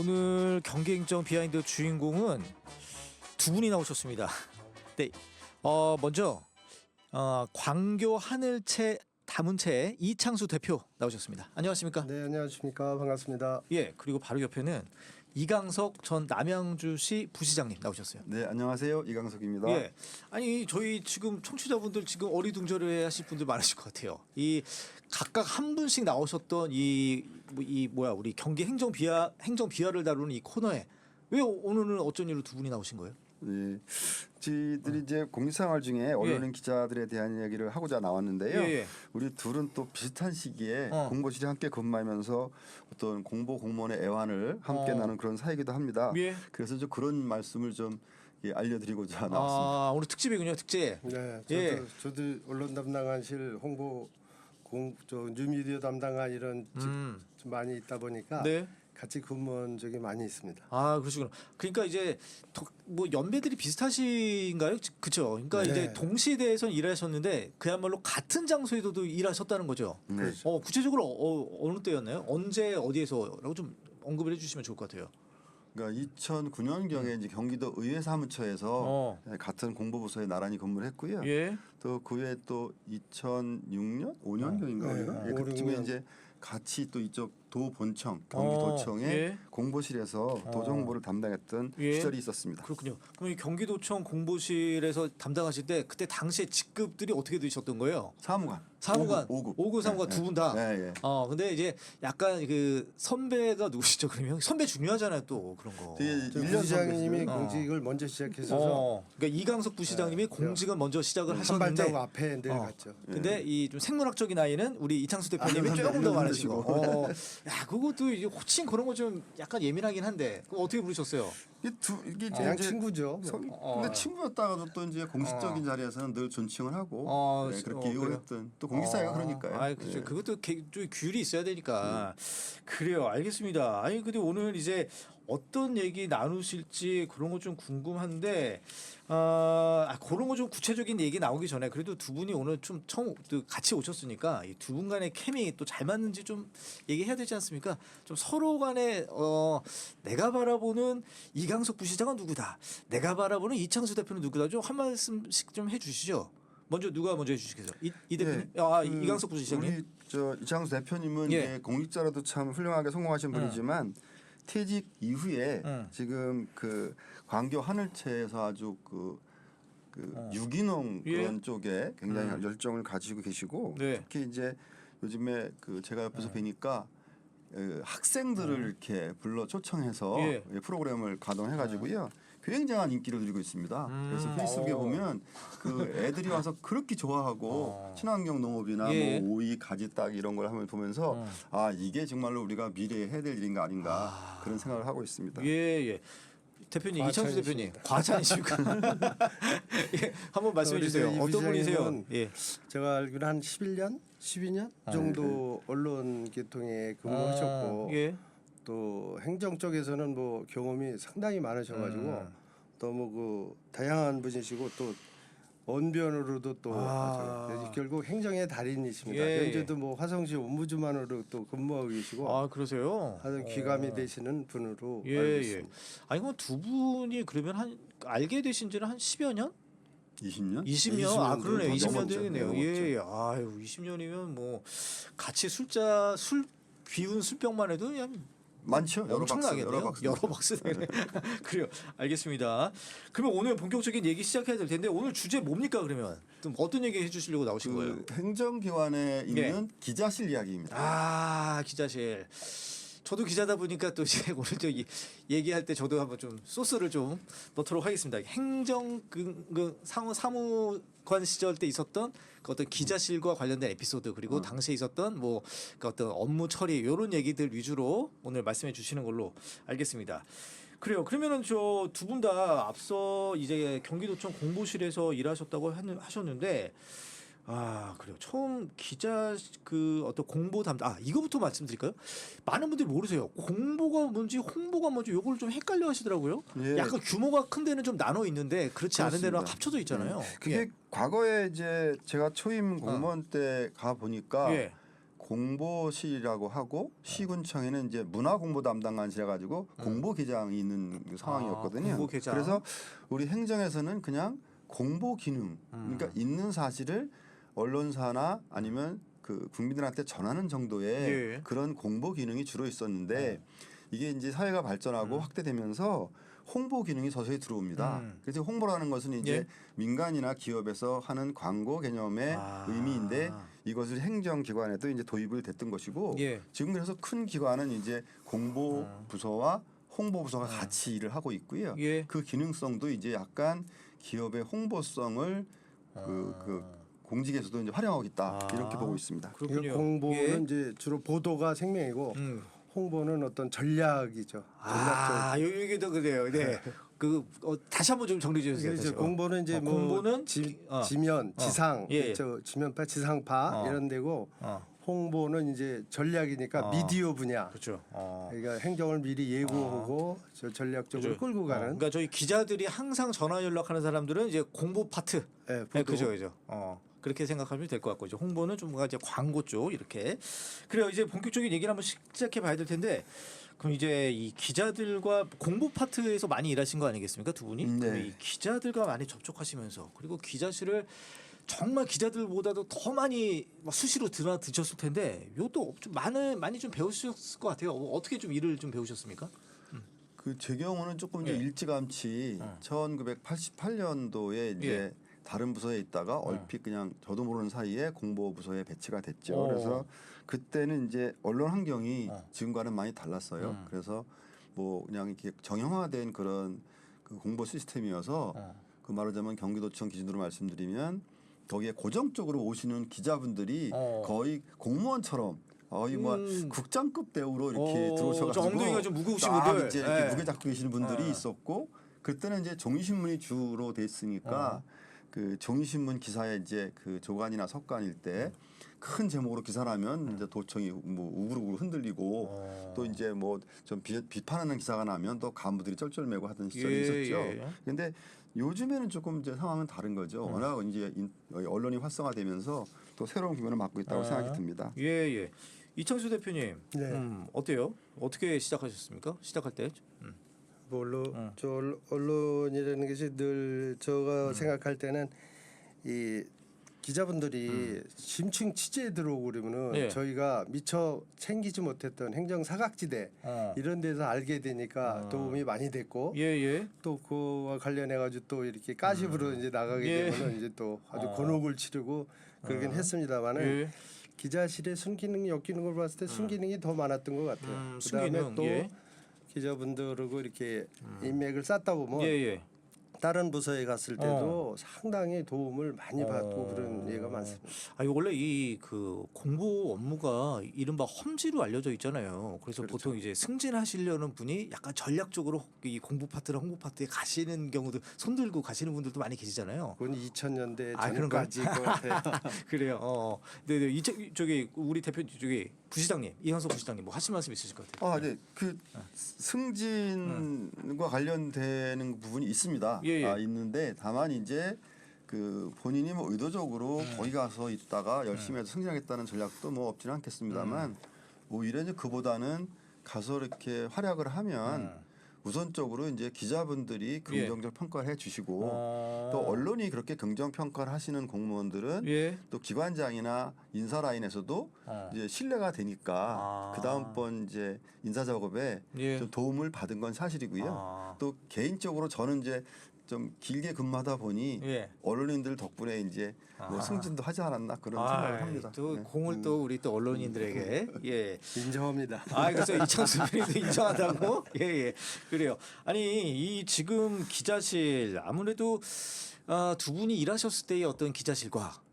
오늘 경기행정 비하인드 주인공은 두 분이 나오셨습니다. 네, 먼저 광교 하늘채 다문채 이창수 대표 나오셨습니다. 안녕하십니까? 네, 안녕하십니까. 반갑습니다. 예, 그리고 바로 옆에는 이강석 전 남양주시 부시장님 나오셨어요. 네, 안녕하세요. 이강석입니다. 예, 아니 저희 지금 청취자분들 지금 어리둥절해하실 분들 많으실 것 같아요. 이 각각 한 분씩 나오셨던 우리 경기 행정 비하를 다루는 이 코너에 왜 오늘은 어쩐 일로 두 분이 나오신 거예요? 네, 저희들이 이제 공직생활 중에 언론인 기자들에 대한 이야기를 하고자 나왔는데요. 예. 우리 둘은 또 비슷한 시기에 공보실에 함께 근무하면서 어떤 공보 공무원의 애환을 함께 나눈 그런 사이기도 합니다. 예. 그래서 좀 그런 말씀을 좀 알려드리고자 나왔습니다. 오늘 특집이군요, 특집. 네, 예. 저도 언론 담당관실 홍보 뉴미디어 담당관 이런 좀 많이 있다 보니까 네. 같이 근무한 적이 많이 있습니다. 아, 그러시구나. 그러니까 이제 뭐 연배들이 비슷하신가요? 그렇죠. 그러니까 네. 이제 동시대에서 일하셨는데 그야말로 같은 장소에도 일하셨다는 거죠. 네. 구체적으로 어느 때였나요? 언제 어디에서라고 좀 언급을 해주시면 좋을 것 같아요. 그러니까 2009년경에 이제 경기도 의회 사무처에서 같은 공보부서에 나란히 근무를 했고요. 예. 또 그 외에 또 2006년, 5년경인가 네, 우리가 오, 그쯤에 6년. 이제 같이 또 이쪽 도본청 경기도청의 예. 공보실에서 도정보를 담당했던 예. 시절이 있었습니다. 그렇군요. 그럼 이 경기도청 공보실에서 담당하실 때 그때 당시에 직급들이 어떻게 되셨던 거예요? 사무관, 5급 사무관 두 분 다. 네, 네. 근데 이제 약간 그 선배가 누구시죠? 그러면 선배 중요하잖아요, 또 그런 거. 되게 저 1년 부시장님이 선배였어요. 공직을 먼저 시작했어서 그러니까 이강석 부시장님이 공직은 먼저 시작을 한 하셨는데 발자국 앞에 내려갔죠. 근데 이 좀 생물학적인 나이는 우리 이창수 대표님이 아, 조금 더 네, 많으시고. 야, 그것도 이제 호칭 그런 거 좀 약간 예민하긴 한데. 그럼 어떻게 부르셨어요? 이게 그냥 이제 친구죠. 근데 친구였다가도 또 이제 공식적인 자리에서는 늘 존칭을 하고 네, 그렇게 이용을 그래요? 했던 또 공직사회가 그러니까요. 아, 그렇죠. 네. 그것도 좀 규율이 있어야 되니까. 그래요. 알겠습니다. 아니 근데 오늘 이제 어떤 얘기 나누실지 그런 거 좀 궁금한데 그런 거 좀 구체적인 얘기 나오기 전에 그래도 두 분이 오늘 좀 처음 같이 오셨으니까 이 두 분 간의 케미 또 잘 맞는지 좀 얘기해야 되지 않습니까? 좀 서로 간에 내가 바라보는 이강석 부시장은 누구다. 내가 바라보는 이창수 대표는 누구다. 좀 한 말씀씩 좀 해주시죠. 먼저 누가 먼저 해주시겠어요? 이 대표님? 이강석 부시장님. 우리 이창수 대표님은 예. 이제 공직자로도 참 훌륭하게 성공하신 분이지만 퇴직 이후에 지금 그 광교 하늘채에서 아주 유기농 예. 그런 쪽에 굉장히 열정을 가지고 계시고 네. 특히 이제 요즘에 제가 옆에서 뵈니까 학생들을 이렇게 불러 초청해서 예. 프로그램을 가동해 가지고요. 굉장한 인기를 누리고 있습니다. 그래서 페이스북에 보면 그 애들이 와서 그렇게 좋아하고 친환경 농업이나 예. 뭐 오이, 가지 따기 이런 걸 하면 보면서 이게 정말로 우리가 미래에 해야 될 일인가 아닌가 그런 생각을 하고 있습니다. 예. 대표님 이창수 대표님 과찬이십니까? 예, 한번 말씀해 우리 주세요. 이 어떤 분이세요? 부시장님은 예. 제가 알기로 한 11년, 12년 정도 언론 계통에 근무하셨고 예. 또 행정 쪽에서는 뭐 경험이 상당히 많으셔가지고 너무 다양한 분이시고 또 언변으로도 또 결국 행정의 달인이십니다. 예. 현재도 뭐 화성시 옴부즈만으로 또 근무하고 계시고 그러세요? 아주 귀감이 되시는 분으로 알고 예. 있습니다. 아니 그럼 두 분이 그러면 알게 되신 지는 한 10여 년? 20년? 20년. 그러네요. 20년 넘었죠. 되겠네요. 예. 아유, 20년이면 뭐 같이 술 비운 술병만 해도 그냥 많죠. 엄청나겠네요. 여러 박스 되네. 그래요. 알겠습니다. 그러면 오늘 본격적인 얘기 시작해야 될 텐데 오늘 주제 뭡니까 그러면? 좀 어떤 얘기 해주시려고 나오신 거예요? 행정기관에 있는 기자실 이야기입니다. 기자실. 저도 기자다 보니까 또 이제 오늘 얘기할 때 저도 한번 좀 소스를 좀 넣도록 하겠습니다. 행정 사무관 시절 때 있었던 그 어떤 기자실과 관련된 에피소드 그리고 당시에 있었던 그 어떤 업무 처리 이런 얘기들 위주로 오늘 말씀해 주시는 걸로 알겠습니다. 그래요. 그러면은 저 두 분 다 앞서 이제 경기도청 공보실에서 일하셨다고 하셨는데. 그래요. 처음 기자 어떤 공보 담당 이거부터 말씀드릴까요? 많은 분들이 모르세요. 공보가 뭔지 홍보가 뭔지 요걸 좀 헷갈려 하시더라고요. 예. 약간 규모가 큰 데는 좀 나눠 있는데 그렇지 않은 데는 그렇습니다. 합쳐져 있잖아요. 그게 과거에 이제 제가 초임 공무원 때 가 보니까 공보실이라고 하고 시군청에는 이제 문화공보 담당관실 해가지고 공보계장이 있는 그 상황이었거든요. 공보계장. 그래서 우리 행정에서는 그냥 공보 기능, 그러니까 있는 사실을 언론사나 아니면 그 국민들한테 전하는 정도의 예. 그런 공보 기능이 주로 있었는데 이게 이제 사회가 발전하고 확대되면서 홍보 기능이 서서히 들어옵니다. 그래서 홍보라는 것은 이제 예. 민간이나 기업에서 하는 광고 개념의 의미인데 이것을 행정기관에도 이제 도입을 됐던 것이고 예. 지금 그래서 큰 기관은 이제 공보부서와 홍보부서가 같이 일을 하고 있고요. 예. 그 기능성도 이제 약간 기업의 홍보성을 그 공직에서도 이제 활용하고 있다 이렇게 보고 있습니다. 그렇군요. 공보는 예. 이제 주로 보도가 생명이고 홍보는 어떤 전략이죠. 전략적. 여기 더 그래요. 네. 다시 한번 좀 정리해 주세요. 그래서 다시. 공보는 이제 뭐 공보는 지면, 지상, 예. 저 지면파, 지상파 이런 데고 홍보는 이제 전략이니까 미디어 분야. 그렇죠. 그러니까 행정을 미리 예고하고 저 전략적으로 그죠. 끌고 가는. 그러니까 저희 기자들이 항상 전화 연락하는 사람들은 이제 공보 파트. 예, 네, 보도. 그죠. 그렇게 생각하면 될 것 같고 이제 홍보는 좀 뭔가 이제 광고 쪽 이렇게. 그래요. 이제 본격적인 얘기를 한번 시작해 봐야 될 텐데. 그럼 이제 이 기자들과 공보 파트에서 많이 일하신 거 아니겠습니까, 두 분이? 네. 그럼 이 기자들과 많이 접촉하시면서 그리고 기자실을 정말 기자들보다도 더 많이 막 수시로 드셨을 텐데 이것도 좀 많이 좀 배우셨을 것 같아요. 어떻게 좀 일을 좀 배우셨습니까? 그 제 경우는 조금 이제 예. 일찌감치 1988년도에 이제 예. 다른 부서에 있다가 얼핏 그냥 저도 모르는 사이에 공보부서에 배치가 됐죠. 오. 그래서 그때는 이제 언론 환경이 지금과는 많이 달랐어요. 그래서 뭐 그냥 이렇게 정형화된 그런 그 공보 시스템이어서 그 말하자면 경기도청 기준으로 말씀드리면 거기에 고정적으로 오시는 기자분들이 거의 공무원처럼 거의 뭐 국장급 대우로 이렇게 들어오셔가지고 좀 엉덩이가 좀 무거우신 딱 분들. 이제 이렇게 예. 무게 잡고 계시는 분들이 있었고 그때는 이제 종이신문이 주로 돼 있으니까 그 종이신문 기사에 이제 그 조간이나 석간일 때 큰 제목으로 기사라면 이제 도청이 뭐 우글우글 흔들리고 또 이제 뭐 좀 비판하는 기사가 나면 또 간부들이 쩔쩔매고 하던 시절이 있었죠. 근데 요즘에는 조금 이제 상황은 다른 거죠. 워낙 이제 언론이 활성화되면서 또 새로운 국면을 맞고 있다고 생각이 듭니다. 예. 이창수 대표님, 네. 어때요? 어떻게 시작하셨습니까? 시작할 때? 뭘로 저 언론이라는 것이 늘 제가 생각할 때는 이 기자분들이 심층 취재에 들어오고 그러면은 예. 저희가 미처 챙기지 못했던 행정 사각지대 이런 데서 알게 되니까 도움이 많이 됐고 예. 또 그와 관련해 가지고 또 이렇게 까십으로 이제 나가게 예. 되면은 이제 또 아주 곤혹을 치르고 그러긴 했습니다만은 예. 기자실에 순기능이 엮이는 걸 봤을 때 순기능이 더 많았던 것 같아요. 그다음에 순기능, 또 예. 기자분들하고 이렇게 인맥을 쌓다 보면 예. 다른 부서에 갔을 때도 상당히 도움을 많이 받고 그런 예가 많습니다. 원래 이 그 공보 업무가 이른바 험지로 알려져 있잖아요. 그래서 보통 이제 승진하시려는 분이 약간 전략적으로 이 공보 파트나 홍보 파트에 가시는 경우도 손 들고 가시는 분들도 많이 계시잖아요. 그건 2000년대 그런가요? 전까지일 것 같아요. 그래요. 네. 저기 우리 대표 저기 부시장님 이현석 부시장님 뭐 하실 말씀 있으실 것 같아요. 네. 그 승진과 관련되는 부분이 있습니다. 예. 있는데 다만 이제 그 본인이 뭐 의도적으로 거기 가서 있다가 열심히 해서 승진하겠다는 전략도 뭐 없지는 않겠습니다만 오히려 이제 그보다는 가서 이렇게 활약을 하면 우선적으로 이제 기자분들이 긍정적 평가를 해주시고 또 언론이 그렇게 긍정 평가를 하시는 공무원들은 예. 또 기관장이나 인사 라인에서도 이제 신뢰가 되니까 그 다음번 이제 인사 작업에 예. 좀 도움을 받은 건 사실이고요. 또 개인적으로 저는 이제 좀 길게 근무하다 보니 예. 언론인들 덕분에 이제 뭐 승진도 하지 않았나 그런 생각을 합니다. 또 네. 공을 또 우리 또 언론인들에게 예. 인정합니다. 그래서 이창수 대표님도 인정한다고? 예. 그래요. 아니 이 지금 기자실 아무래도 두 분이 일하셨을 때의 어떤 기자실과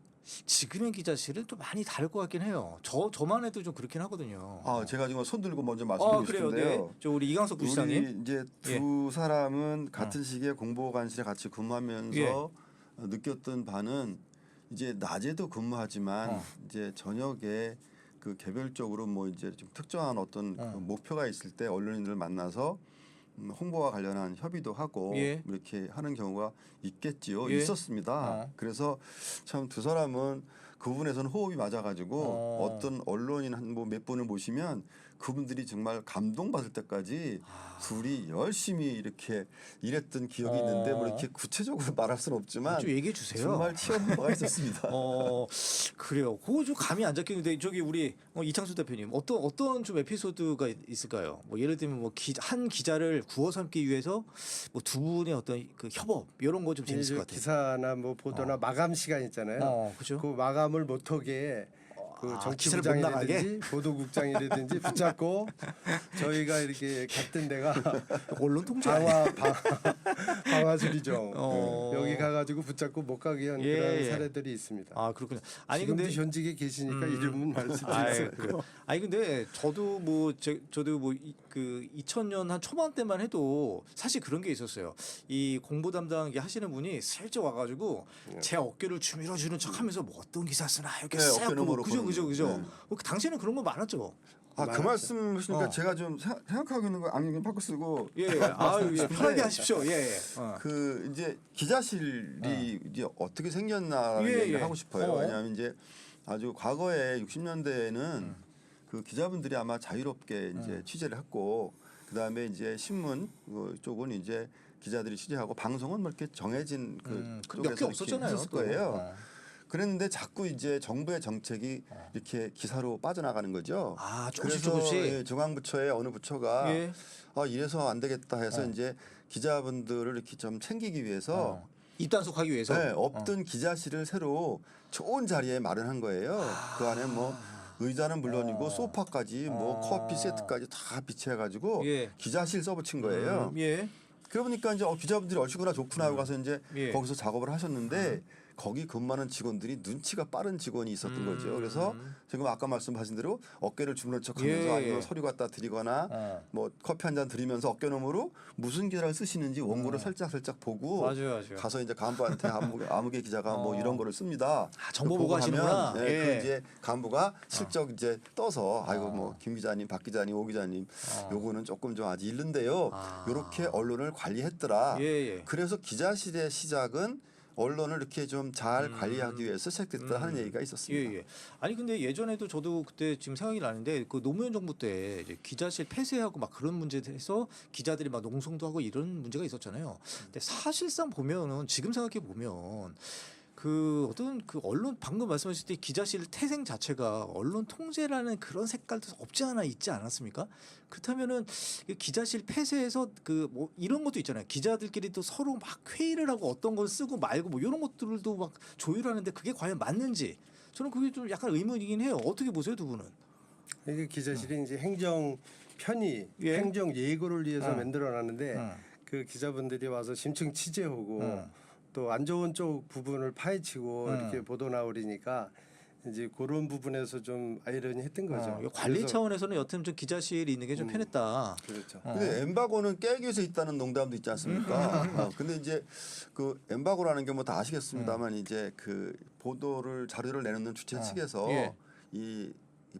지금의 기자실은 또 많이 다를 것 같긴 해요. 저만 해도 좀 그렇긴 하거든요. 제가 지금 손 들고 먼저 말씀드리고 그래요. 싶은데요. 네. 저 우리 이강석 부시장님. 우리 이제 두 사람은 같은 시기에 공보관실에 같이 근무하면서 느꼈던 바는 이제 낮에도 근무하지만 이제 저녁에 그 개별적으로 뭐 이제 좀 특정한 어떤 그 목표가 있을 때 언론인들을 만나서 홍보와 관련한 협의도 하고 예. 이렇게 하는 경우가 있겠지요. 예. 있었습니다. 그래서 참 두 사람은 그 부분에서는 호흡이 맞아가지고 어떤 언론인 한 뭐 몇 분을 모시면 그분들이 정말 감동받을 때까지 둘이 열심히 이렇게 일했던 기억이 있는데 뭐 이렇게 구체적으로 말할 수는 없지만 좀 얘기해 주세요. 정말 치열한 바가 있었습니다. 그래요. 그거 좀 감이 안 잡히는데 저기 우리 이창수 대표님 어떤 좀 에피소드가 있을까요? 뭐 예를 들면 뭐 한 기자를 구워 삼기 위해서 뭐 두 분의 어떤 그 협업 이런 거 좀 재밌을 것 같아요. 기사나 뭐 보도나 마감 시간 있잖아요. 그죠? 그 마감을 못하게 그 기사를 못 나가게? 정치부장이라든지 보도국장이라든지 붙잡고 저희가 이렇게 갔던 데가 언론 통제. 방화수리죠. 어. 여기 가가지고 붙잡고 못 가게 한 예, 그런 예. 사례들이 있습니다. 아 그렇군요. 아니 지금도 근데 현직에 계시니까 이름은 아이, 말씀드렸어요. 그래요. 아니 근데 저도 저도 뭐 그 2000년 한 초반 때만 해도 사실 그런 게 있었어요. 이 공보 담당 하시는 분이 슬쩍 와가지고 제 어깨를 주밀어주는 척하면서 뭐 어떤 기사 쓰나 이렇게 네, 싹 어깨 보고 너머로 그죠. 보는 거. 그 당시에는 그런 거 많았죠. 아, 그 많았죠. 말씀하시니까 어. 제가 좀 생각하고 있는 거 안경 바꿔 쓰고 예, 편하게 하십시오. 예. 그 이제 기자실이 이제 어떻게 생겼나라는 예, 얘기를 예. 하고 싶어요. 왜냐하면 이제 아주 과거에 60년대에는 그 기자분들이 아마 자유롭게 이제 취재를 했고 그다음에 이제 신문 쪽은 이제 기자들이 취재하고 방송은 뭐 이렇게 정해진 그 몇 개 쪽에서 없었잖아요. 이렇게 했을 또. 거예요. 그랬는데 자꾸 이제 정부의 정책이 이렇게 기사로 빠져나가는 거죠. 아, 조금씩 그래서 조금씩. 예, 중앙부처의 어느 부처가 예. 이래서 안 되겠다 해서 이제 기자분들을 이렇게 좀 챙기기 위해서 입단속하기 위해서. 네, 없던 기자실을 새로 좋은 자리에 마련한 거예요. 그 안에 뭐 의자는 물론이고 소파까지 뭐 커피 세트까지 다 비치해가지고 예. 기자실 써붙인 거예요. 예. 그러니까 이제 기자분들이 얼씨구나 좋구나 하고 가서 이제 예. 거기서 작업을 하셨는데 거기 근무하는 직원들이 눈치가 빠른 직원이 있었던 거죠. 그래서 지금 아까 말씀하신 대로 어깨를 주무른 척하면서 예. 아니면 서류 갖다 드리거나 뭐 커피 한 잔 드리면서 어깨너머로 무슨 기사를 쓰시는지 원고를 살짝 보고 맞아요. 가서 이제 간부한테 아무개 기자가 뭐 이런 거를 씁니다. 정보 보고 보고하시는구나. 하면, 예. 그 이제 간부가 슬쩍 이제 떠서 아이고 뭐 김 기자님, 박 기자님, 오 기자님 요거는 조금 좀 아직 이른데요. 요렇게 언론을 관리했더라. 예. 그래서 기자실의 시작은 언론을 이렇게 좀 잘 관리하기 위해서 시작됐다 하는 얘기가 있었습니다. 예. 아니 근데 예전에도 저도 그때 지금 생각이 나는데 그 노무현 정부 때 이제 기자실 폐쇄하고 막 그런 문제에서 기자들이 막 농성도 하고 이런 문제가 있었잖아요. 근데 사실상 보면은 지금 생각해 보면 그 어떤 그 언론 방금 말씀하실 때 기자실 태생 자체가 언론 통제라는 그런 색깔도 없지 않아 있지 않았습니까? 그렇다면은 이 기자실 폐쇄에서 그 뭐 이런 것도 있잖아요. 기자들끼리 또 서로 막 회의를 하고 어떤 걸 쓰고 말고 뭐 이런 것들도 막 조율하는데 그게 과연 맞는지 저는 그게 좀 약간 의문이긴 해요. 어떻게 보세요, 두 분은? 이게 기자실이 이제 행정 편의, 예. 행정 예고를 위해서 만들어놨는데 그 그 기자분들이 와서 심층 취재하고 또 안 좋은 쪽 부분을 파헤치고 이렇게 보도 나오리니까 이제 그런 부분에서 좀 아이러니했던 거죠. 관리 그래서 차원에서는 여튼 좀 기자실이 있는 게 좀 편했다. 그렇죠. 근데 엠바고는 깨기 위해서 있다는 농담도 있지 않습니까? 근데 이제 그 엠바고라는 게 뭐 다 아시겠습니다만 이제 그 보도를 자료를 내놓는 주최 측에서 예. 이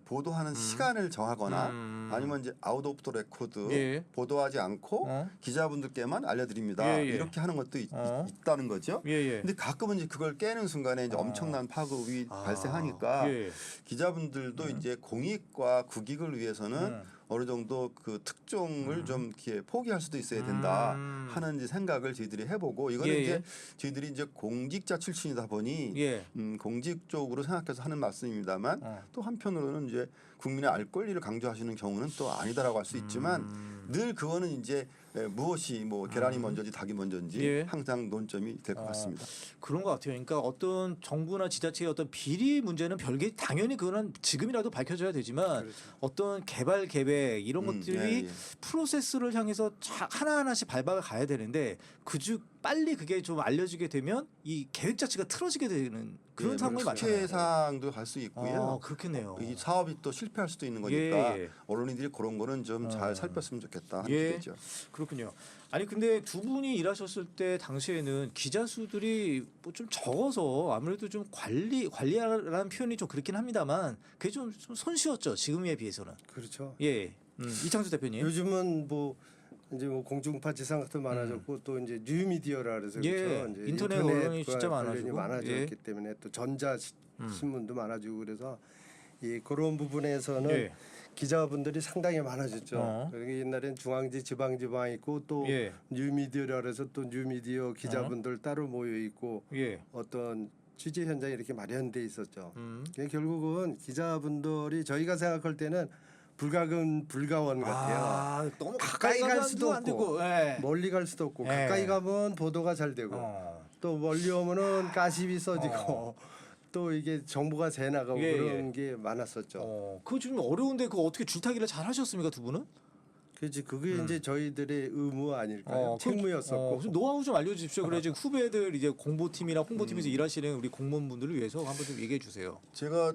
보도하는 시간을 정하거나 아니면 이제 아웃 오브 더 레코드 예. 보도하지 않고 기자분들께만 알려드립니다. 예. 이렇게 하는 것도 있다는 거죠. 예. 근데 가끔은 이제 그걸 깨는 순간에 이제 엄청난 파급이 발생하니까 예. 기자분들도 이제 공익과 국익을 위해서는 어느 정도 그 특종을 좀 이렇게 포기할 수도 있어야 된다 하는 이제 생각을 저희들이 해보고 이거는 예, 이제 저희들이 이제 공직자 출신이다 보니 예. 공직 쪽으로 생각해서 하는 말씀입니다만 또 한편으로는 이제 국민의 알 권리를 강조하시는 경우는 또 아니다라고 할 수 있지만 늘 그거는 이제 무엇이 뭐 계란이 먼저지 닭이 먼저인지 예. 항상 논점이 될 것 같습니다. 그런 것 같아요. 그러니까 어떤 정부나 지자체의 어떤 비리 문제는 별개 당연히 그거는 지금이라도 밝혀져야 되지만 어떤 개발 계획 이런 것들이 예. 프로세스를 향해서 하나하나씩 밟아 가야 되는데 그중 빨리 그게 좀 알려지게 되면 이 계획 자체가 틀어지게 되는 그런 상황이 많잖아요. 특혜 사항도 갈 수 있고요. 그렇겠네요. 이 사업이 또 실패할 수도 있는 거니까 예. 언론인들이 그런 거는 좀 잘 살폈으면 좋겠다 하는 예. 얘기죠. 그렇군요. 아니 근데 두 분이 일하셨을 때 당시에는 기자 수들이 뭐 좀 적어서 아무래도 좀 관리하라는 표현이 좀 그렇긴 합니다만 그게 좀 손쉬웠죠 지금에 비해서는. 그렇죠. 예. 이창수 대표님. 요즘은 뭐 이제 뭐 공중파 지상학도 많아졌고 또 이제 뉴미디어라 그래서 예, 그렇죠. 이제 인터넷 언론이 진짜 관련이 많아지고. 많아졌기 때문에 또 전자 신문도 많아지고 그래서 이 그런 부분에서는 예. 기자분들이 상당히 많아졌죠. 어. 그러니까 옛날엔 중앙지, 지방지방 있고 또 예. 뉴미디어라 그래서 또 뉴미디어 기자분들 따로 모여 있고 예. 어떤 취재 현장이 이렇게 마련돼 있었죠. 그러니까 결국은 기자분들이 저희가 생각할 때는 불가근 불가원 같아요. 아, 너무 가까이 갈 수도 안 없고 되고. 예. 멀리 갈 수도 없고 예. 가까이 가면 보도가 잘 되고 또 멀리 오면은 가십이 써지고 또 이게 정보가 새 나가고 예, 그런 게 많았었죠. 그거 좀 어려운데 그거 어떻게 줄타기를 잘 하셨습니까, 두 분은? 그렇지 그게 이제 저희들의 의무 아닐까요? 그- 책무였었고 좀 노하우 좀 알려주십시오. 그래 지금 후배들 이제 공보팀이나 홍보팀에서 일하시는 우리 공무원분들을 위해서 한번 좀 얘기해 주세요. 제가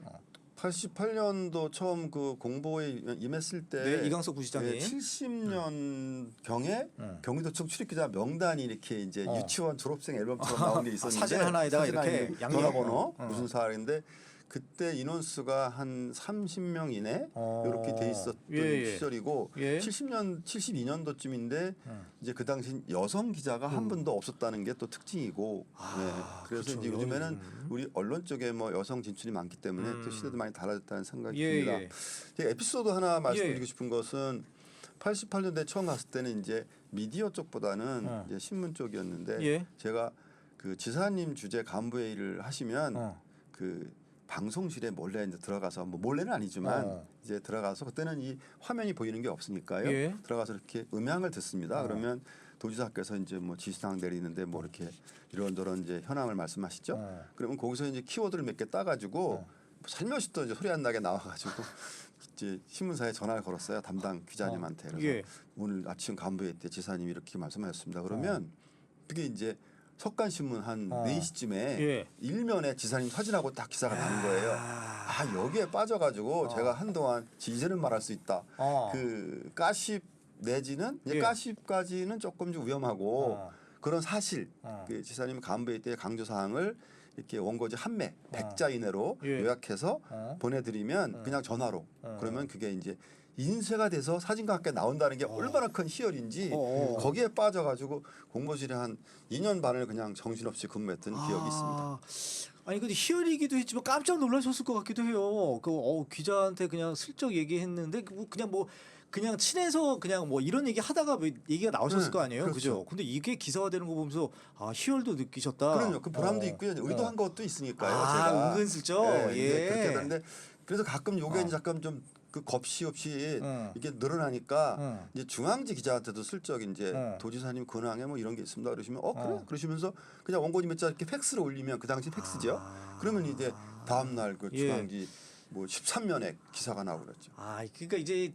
88년도 처음 그 공보에 임했을 때 네, 이강석 부시장님. 70년 경에 경기도청 출입기자 명단이 이렇게 이제 유치원 졸업생 앨범처럼 나온 게 있었는데 사진 하나에다가 사진 이렇게 하나에 양념. 전화번호 무슨 사인데 그때 인원수가 한 30명 이내 이렇게 돼 있었던 예. 시절이고 예. 72년도쯤인데 이제 그 당시 여성 기자가 한 분도 없었다는 게 또 특징이고 네. 그래서 그렇죠. 이제 요즘에는 우리 언론 쪽에 뭐 여성 진출이 많기 때문에 또 시대도 많이 달라졌다는 생각이 예, 듭니다. 예. 제가 에피소드 하나 말씀드리고 예. 싶은 것은 88년대 처음 갔을 때는 이제 미디어 쪽보다는 이제 신문 쪽이었는데 예. 제가 그 지사님 주재 간부회의를 하시면 그 방송실에 몰래 이제 들어가서 뭐 몰래는 아니지만 이제 들어가서 그때는 이 화면이 보이는 게 없으니까요. 예. 들어가서 이렇게 음향을 듣습니다. 그러면 도지사께서 이제 뭐 지시사항 내리는데 뭐 이렇게 이런저런 이제 현황을 말씀하시죠. 그러면 거기서 이제 키워드를 몇 개 따가지고 살며시 또 이제 소리 안 나게 나와가지고 이제 신문사에 전화를 걸었어요. 담당 기자님한테. 그래서 예. 오늘 아침 간부회 때 지사님이 이렇게 말씀하셨습니다. 그러면 그게 이제 석간신문 한 4시쯤에 예. 일면에 지사님 사진하고 딱 기사가 나는 거예요. 아 여기에 빠져가지고 제가 한동안 이제는 말할 수 있다. 그 가십 내지는 이제 예. 가십까지는 조금 좀 위험하고 그런 사실 그 지사님 간부회 때 강조 사항을 이렇게 원고지 한 매 100자 이내로 예. 요약해서 보내드리면 그냥 전화로 그러면 그게 이제 인쇄가 돼서 사진과 함께 나온다는 게 얼마나 큰 희열인지 거기에 빠져가지고 공보실에 한 2년 반을 그냥 정신없이 근무했던 기억이 있습니다. 아니 근데 희열이기도 했지만 깜짝 놀라셨을 것 같기도 해요. 그 기자한테 그냥 슬쩍 얘기했는데 그냥 뭐 그냥 친해서 그냥 뭐 이런 얘기 하다가 뭐 얘기가 나오셨을 네, 거 아니에요, 그렇죠. 그죠? 근데 이게 기사화되는 거 보면서 희열도 느끼셨다. 그럼요. 그 보람도 있고요. 의도한 것도 있으니까요. 아, 제가 은근슬쩍? 네, 이제 예. 그렇게 하는데 그래서 가끔 요게 이제 잠깐 좀 그 겁시 없이 이게 늘어나니까 이제 중앙지 기자한테도 슬쩍 이제 도지사님 근황에 뭐 이런 게 있습니다. 그러시면 그래 그러시면서 그냥 원고지 몇 자 이렇게 팩스로 올리면 그 당시 팩스죠. 그러면 이제 다음 날 그 예. 중앙지 뭐 13면에 기사가 나오고 그랬죠. 그러니까 이제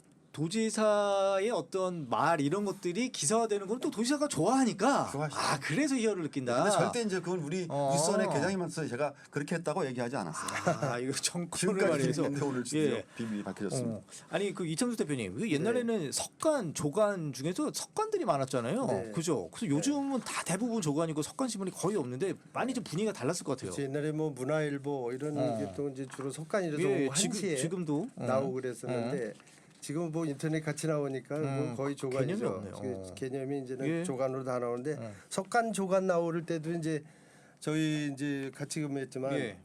도지사의 어떤 말 이런 것들이 기사화되는 건 또 도지사가 좋아하니까 좋아하시죠. 그래서 희열을 느낀다. 근데 절대 이제 그건 우리 윗선의 계장님한테 제가 그렇게 했다고 얘기하지 않았어요. 이거 정권을 지금까지 말해서 비밀인데 오늘 드디어 비밀이 밝혀졌습니다. 아니 그 이창수 대표님 그 옛날에는 석간 조간 중에서 석간들이 많았잖아요. 네. 그죠? 그래서 요즘은 다 대부분 조간이고 석간 신문이 거의 없는데 많이 좀 분위기가 달랐을 것 같아요. 그렇죠. 옛날에 뭐 문화일보 이런 게 또 이제 주로 석간이라서 예, 오후 1시에 지금도 나오고 그랬었는데 지금 뭐 인터넷 같이 나오니까 뭐 거의 개념이 조간이죠. 없네요. 개념이 이제는 예. 조간으로 다 나오는데 석간 조간 나올 때도 이제 저희 이제 같이 근무했지만 예.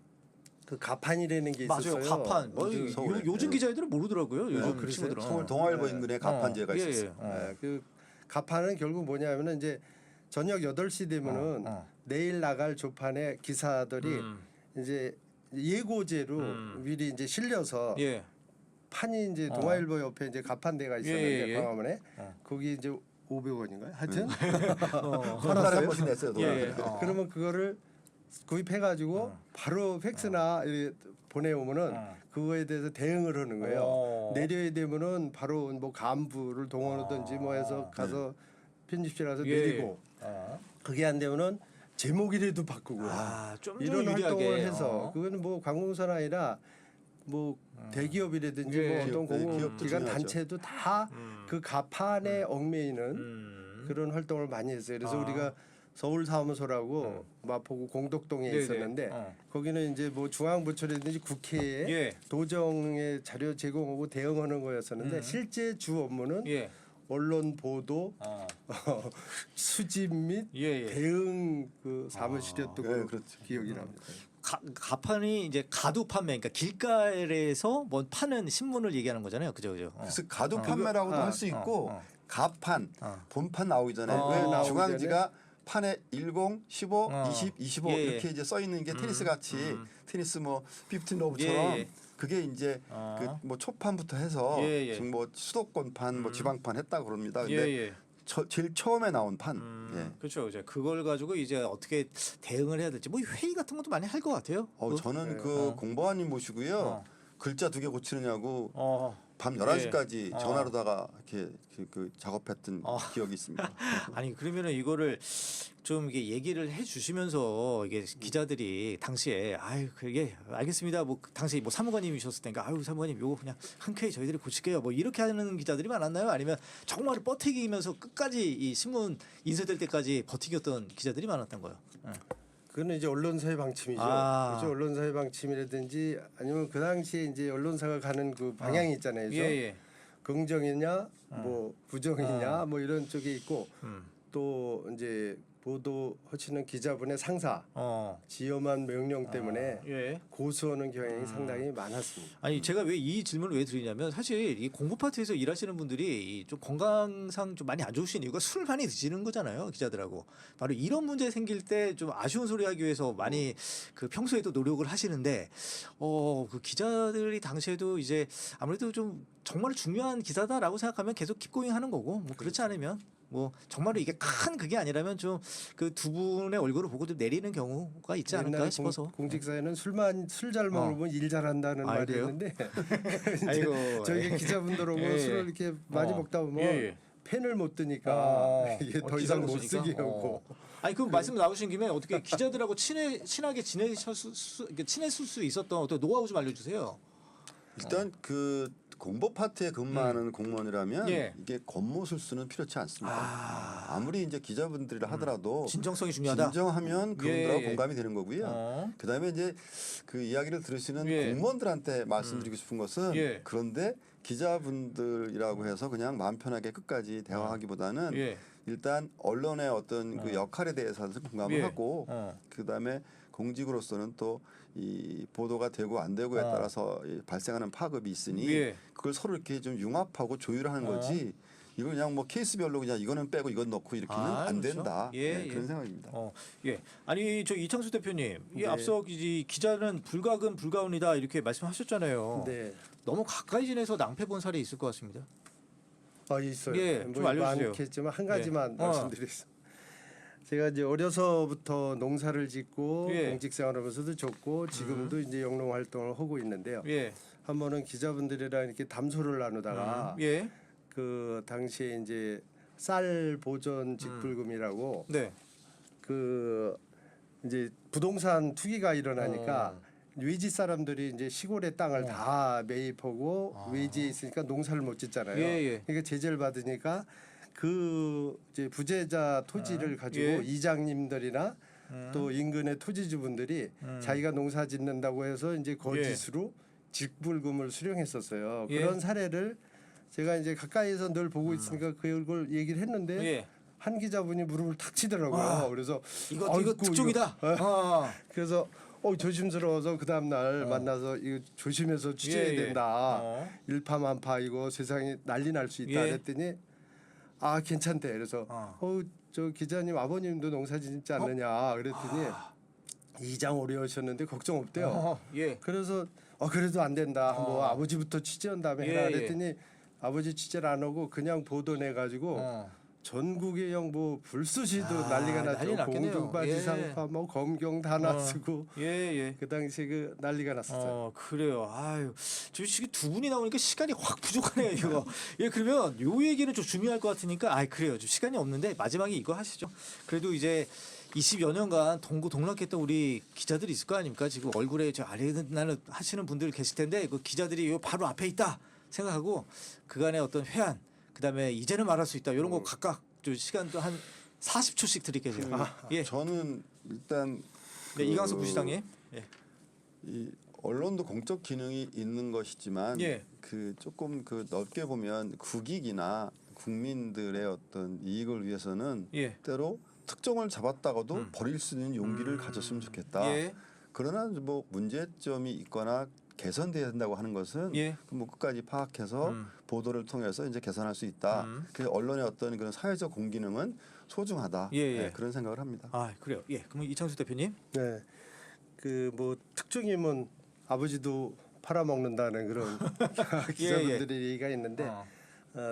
그 가판이라는 게 맞아요. 있었어요. 가판. 이제 서울에. 요즘 기자애들은 모르더라고요. 요즘 그러세요? 친구들은. 서울 동아일보 인근에 가판제가 예, 예. 있었어요. 그 가판은 결국 뭐냐면은 이제 저녁 8시 되면은 내일 나갈 조판의 기사들이 이제 예고제로 미리 이제 실려서 예. 판이 이제 동아일보 옆에 이제 가판대가 있었는데 예. 광화문에 거기 이제 500원인가요? 하여튼 한 달에 한 번씩 냈어요. 예. 그러면 그거를 구입해가지고 바로 팩스나 이렇게 보내오면은 그거에 대해서 대응을 하는 거예요. 내려야 되면은 바로 뭐 간부를 동원하든지 뭐 해서 가서 편집실 가서 예. 내리고 그게 안 되면은 제목이라도 바꾸고 좀 이런 유리하게. 활동을 해서 그거는 뭐 관공서가 아니라 뭐 대기업이라든지 예. 뭐 어떤 기업, 네, 기업도 공공기관 중요하죠. 단체도 다 그 가판에 얽매이는 그런 활동을 많이 했어요. 그래서 우리가 서울 사무소라고 마포구 공덕동에 네네. 있었는데 거기는 이제 뭐 중앙부처라든지 국회에 예. 도정의 자료 제공하고 대응하는 거였었는데 실제 주 업무는 예. 언론 보도 수집 및 예, 예. 대응 그 사무실이었던 예, 그 그렇죠. 기억이 납니다. 가판이 이제 가두 판매, 그러니까 길가에서 뭐 파는 신문을 얘기하는 거잖아요, 그죠, 그죠. 그래서 가두 판매라고도 할 수 있고 어. 가판, 본판 나오기 전에 어. 왜 나오기 중앙지가 판에 10, 15, 어. 20, 25 예, 예. 이렇게 이제 써 있는 게 테니스 같이 테니스 뭐 15 로브처럼 예, 예. 그게 이제 어. 그 뭐 초판부터 해서 예, 예. 지금 뭐 수도권판, 뭐 지방판 했다 그럽니다. 예, 근데 예. 제일 처음에 나온 판. 예. 그렇죠, 그죠. 그걸 가지고 이제 어떻게 대응을 해야 될지 뭐 회의 같은 것도 많이 할 것 같아요. 저는 네. 그 공보관님 모시고요. 어. 글자 2개 고치느냐고 어. 밤 11시까지 예. 전화로다가 이렇게 그 작업했던 기억이 있습니다. 아니 그러면은 이거를 좀 이게 얘기를 해주시면서 이게 기자들이 당시에 아유 그게 알겠습니다. 뭐 당시 뭐 사무관님이셨을 때니까 아유 사무관님 요거 그냥 흔쾌히 저희들이 고칠게요. 뭐 이렇게 하는 기자들이 많았나요? 아니면 정말 버티기면서 끝까지 이 신문 인쇄될 때까지 버티겼던 기자들이 많았던 거예요. 예. 그거는 이제 언론사의 방침이죠. 아. 그렇죠. 언론사의 방침이라든지 아니면 그 당시에 이제 언론사가 가는 그 방향이 있잖아요. 그래서 예. 긍정이냐, 뭐 부정이냐, 뭐 이런 쪽이 있고 음. 또 이제 보도하시는 기자분의 상사 어. 지엄한 명령 때문에 예. 고소하는 경향이 상당히 많았습니다. 아니 제가 왜 이 질문을 왜 드리냐면 사실 이 공보 파트에서 일하시는 분들이 이좀 건강상 좀 많이 안 좋으신 이유가 술 많이 드시는 거잖아요, 기자들하고. 바로 이런 문제 생길 때 좀 아쉬운 소리 하기 위해서 많이 그 평소에도 노력을 하시는데 그 기자들이 당시에도 이제 아무래도 좀 정말 중요한 기사다라고 생각하면 계속 킵고잉 하는 거고 뭐 그렇지 않으면 뭐 정말로 이게 큰 그게 아니라면 좀 그 두 분의 얼굴을 보고 좀 내리는 경우가 있지 않을까 옛날에 싶어서. 공직사에는 술 잘 먹으면 일 잘한다는 아, 말이 그래요? 있는데 아이고. 저희 기자분들하고 예, 예. 술을 이렇게 많이 어. 먹다 보면 예, 예. 펜을 못 드니까 이게 더 이상 기사를 못 쓰니까? 쓰게 하고 아니 그럼 말씀 나오신 김에 어떻게 기자들하고 친하게 지냈을 수 있었던 어떤 노하우 좀 알려주세요. 일단 그 공보 파트에 근무하는 공무원이라면 예. 이게 겉모술수는 필요치 않습니다. 아무리 이제 기자분들이라 하더라도 진정성이 중요하다. 진정하면 그분들하고 예. 공감이 되는 거고요. 어. 그다음에 이제 그 이야기를 들으시는 예. 공무원들한테 말씀드리고 싶은 것은 예. 그런데 기자분들이라고 해서 그냥 마음 편하게 끝까지 대화하기보다는 예. 일단 언론의 어떤 그 역할에 대해서 공감을 예. 하고 어. 그다음에 공직으로서는 또 이 보도가 되고 안 되고에 따라서 이 발생하는 파급이 있으니 예. 그걸 서로 이렇게 좀 융합하고 조율하는 거지. 이거 그냥 뭐 케이스별로 그냥 이거는 빼고 이건 넣고 이렇게는 안 그렇죠. 된다. 예, 네, 예. 그런 생각입니다. 예. 아니 저 이창수 대표님, 이 네. 앞서 이 기자는 불가근 불가운이다 이렇게 말씀하셨잖아요. 네. 너무 가까이 지내서 낭패 본 사례 있을 것 같습니다. 있어요. 예, 뭐 좀 알려주세요. 많겠지만 한 가지만 예. 말씀드리겠습니다. 제가 이제 어려서부터 농사를 짓고 예. 공직생활하면서도 줬고 지금도 이제 영농 활동을 하고 있는데요. 예. 한 번은 기자분들이랑 이렇게 담소를 나누다가 예. 그 당시에 이제 쌀 보전 직불금이라고 네. 그 이제 부동산 투기가 일어나니까 외지 사람들이 이제 시골의 땅을 다 매입하고 외지에 있으니까 농사를 못 짓잖아요. 예, 예. 그러니까 제재를 받으니까 그 이제 부재자 토지를 가지고 예. 이장님들이나 또 인근의 토지주분들이 자기가 농사 짓는다고 해서 이제 거짓으로 직불금을 수령했었어요. 예. 그런 사례를 제가 이제 가까이서 늘 보고 있으니까 그걸 얘기를 했는데 예. 한 기자분이 무릎을 탁 치더라고요. 와. 그래서 이거 아이고, 특종이다. 그래서 조심스러워서 그 다음 날 만나서 이거 조심해서 취재해야 예, 예. 된다. 어. 일파만파 이거 세상에 난리 날 수 있다. 예. 그랬더니 괜찮대. 그래서 저 기자님 아버님도 농사 짓지 않느냐 그랬더니 이장 오래 하셨는데 걱정 없대요. 예. 그래서 그래도 안 된다. 뭐 아버지부터 취재한 다음에 해라 예, 예. 그랬더니 아버지 취재를 안 하고 그냥 보도 내 가지고 전국의 뭐 불수시도 난리가 난리 났죠. 났겠네요. 공중바지 예. 상파 뭐 검경 다 나쓰고 예, 예. 그 당시 그 난리가 났었어요. 그래요. 아유, 저 지금 두 분이 나오니까 시간이 확 부족하네요, 이거. 예, 그러면 요 얘기는 좀 중요할 것 같으니까, 그래요. 좀 시간이 없는데 마지막에 이거 하시죠. 그래도 이제 20여 년간 동고동락했던 우리 기자들이 있을 거 아닙니까? 지금 얼굴에 저 아련날 하시는 분들 계실 텐데, 그 기자들이 요 바로 앞에 있다 생각하고 그간의 어떤 회한, 그다음에 이제는 말할 수 있다 이런 거 각각 좀 시간도 한 40초씩 드릴게요. 제가. 예. 저는 일단 네, 이광석 부시장님. 예. 이 언론도 공적 기능이 있는 것이지만 예. 그 조금 그 넓게 보면 국익이나 국민들의 어떤 이익을 위해서는 예. 때로 특종을 잡았다가도 버릴 수 있는 용기를 가졌으면 좋겠다. 예. 그러나 뭐 문제점이 있거나 개선돼야 된다고 하는 것은 예. 뭐 끝까지 파악해서 보도를 통해서 이제 개선할 수 있다. 그래서 언론의 어떤 그런 사회적 공기능은 소중하다. 예, 예. 네, 그런 생각을 합니다. 아 그래요. 예. 그럼 이창수 대표님. 네. 그 뭐 특종이면 아버지도 팔아먹는다는 그런 기자분들의 얘기가 있는데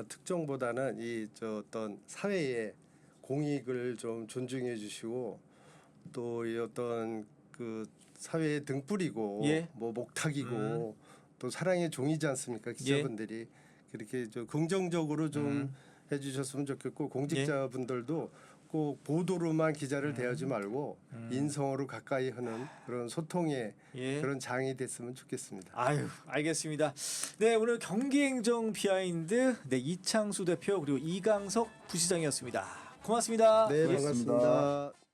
특종보다는 이 저 어떤 사회의 공익을 좀 존중해 주시고 또 이 어떤 그 사회에 등불이고 예. 뭐 목탁이고 또 사랑의 종이지 않습니까? 기자분들이 그렇게 좀 긍정적으로 좀 해주셨으면 좋겠고 공직자분들도 꼭 보도로만 기자를 대하지 말고 인성으로 가까이 하는 그런 소통의 예. 그런 장이 됐으면 좋겠습니다. 아유, 알겠습니다. 네, 오늘 경기행정 비하인드 네, 이창수 대표 그리고 이강석 부시장이었습니다. 고맙습니다. 네, 고맙습니다. 반갑습니다.